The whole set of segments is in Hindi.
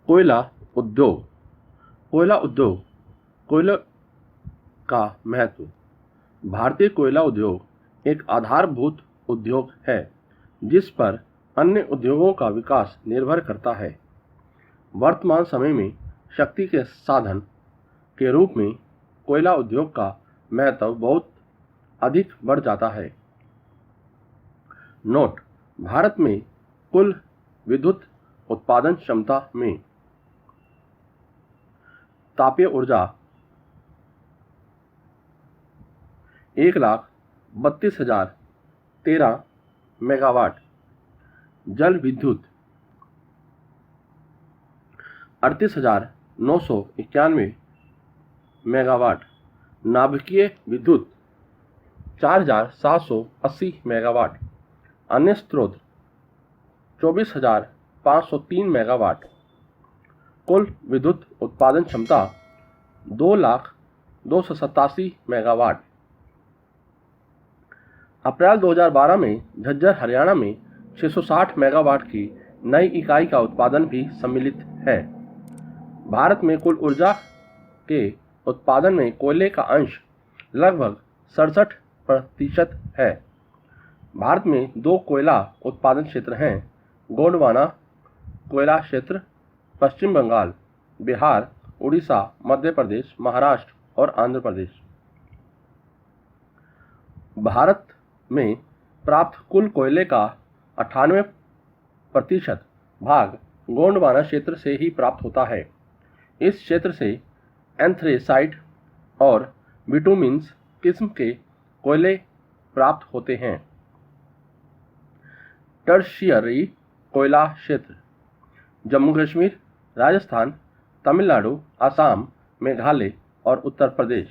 कोयला उद्योग। कोयला उद्योग। कोयले का महत्व। भारतीय कोयला उद्योग एक आधारभूत उद्योग है जिस पर अन्य उद्योगों का विकास निर्भर करता है। वर्तमान समय में शक्ति के साधन के रूप में कोयला उद्योग का महत्व बहुत अधिक बढ़ जाता है। नोट: भारत में कुल विद्युत उत्पादन क्षमता में तापीय ऊर्जा 1,32,013 मेगावाट, जल विद्युत 38,991 मेगावाट, नाभिकीय विद्युत 4,780 मेगावाट, अन्य स्रोत 24,503 मेगावाट। कुल विद्युत उत्पादन क्षमता 2,02,87 मेगावाट। अप्रैल 2012 में झज्जर हरियाणा में 660 मेगावाट की नई इकाई का उत्पादन भी सम्मिलित है। भारत में कुल ऊर्जा के उत्पादन में कोयले का अंश लगभग 67% है। भारत में 2 कोयला उत्पादन क्षेत्र हैं: गोंडवाना कोयला क्षेत्र, पश्चिम बंगाल, बिहार, उड़ीसा, मध्य प्रदेश, महाराष्ट्र और आंध्र प्रदेश। भारत में प्राप्त कुल कोयले का 98% भाग गोंडवाना क्षेत्र से ही प्राप्त होता है। इस क्षेत्र से एंथ्रेसाइट और बिटुमिन्स किस्म के कोयले प्राप्त होते हैं। टर्शियरी कोयला क्षेत्र: जम्मू कश्मीर, राजस्थान, तमिलनाडु, असम, मेघालय और उत्तर प्रदेश।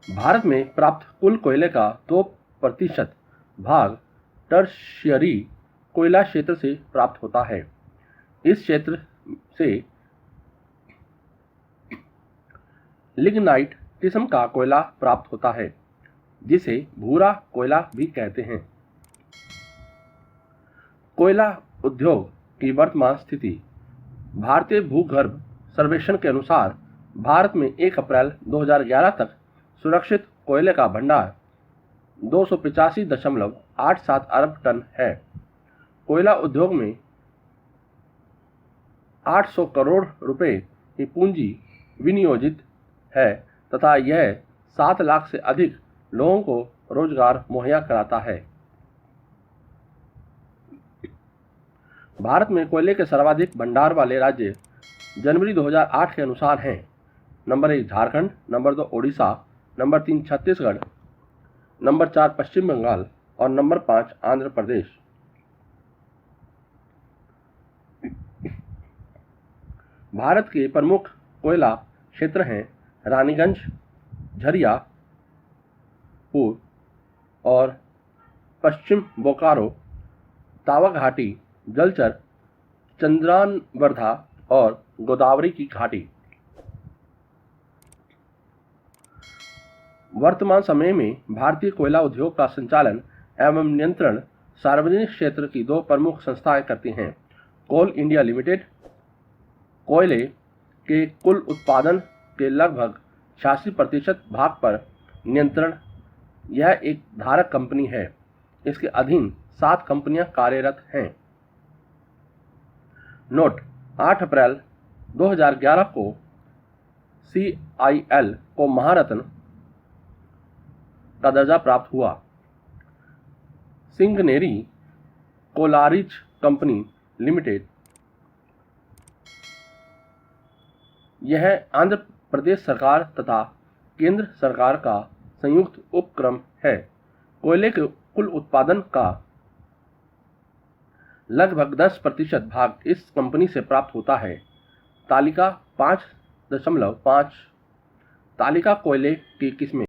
भारत में प्राप्त कुल कोयले का 2% भाग टर्शियरी कोयला क्षेत्र से प्राप्त होता है। इस क्षेत्र से लिग्नाइट किस्म का कोयला प्राप्त होता है जिसे भूरा कोयला भी कहते हैं। कोयला उद्योग की वर्तमान स्थिति। भारतीय भूगर्भ सर्वेक्षण के अनुसार भारत में 1 अप्रैल 2011 तक सुरक्षित कोयले का भंडार 285.87 अरब टन है। कोयला उद्योग में 800 करोड़ रुपए की पूंजी विनियोजित है तथा यह 7 लाख से अधिक लोगों को रोजगार मुहैया कराता है। भारत में कोयले के सर्वाधिक भंडार वाले राज्य जनवरी 2008 के अनुसार हैं: number 1 Jharkhand, number 2 Odisha, number 3 Chhattisgarh, number 4 पश्चिम बंगाल और नंबर 5 आंध्र प्रदेश। भारत के प्रमुख कोयला क्षेत्र हैं रानीगंज, झरिया पुर और पश्चिम बोकारो, तावा घाटी, जलचर, चंद्रानवर्धा और गोदावरी की घाटी। वर्तमान समय में भारतीय कोयला उद्योग का संचालन एवं नियंत्रण सार्वजनिक क्षेत्र की 2 प्रमुख संस्थाएं करती हैं: कोल इंडिया लिमिटेड कोयले के कुल उत्पादन के लगभग 86% भाग पर नियंत्रण। यह एक धारक कंपनी है। इसके अधीन 7 कंपनियां कार्यरत हैं। नोट: 8 अप्रैल 2011 को CIL को महारत्न का दर्जा प्राप्त हुआ। सिंगनेरी कोलारिज कंपनी लिमिटेड यह आंध्र प्रदेश सरकार तथा केंद्र सरकार का संयुक्त उपक्रम है। कोयले के कुल उत्पादन का लगभग 10% भाग इस कंपनी से प्राप्त होता है। तालिका 5.5 तालिका कोयले की किस्में।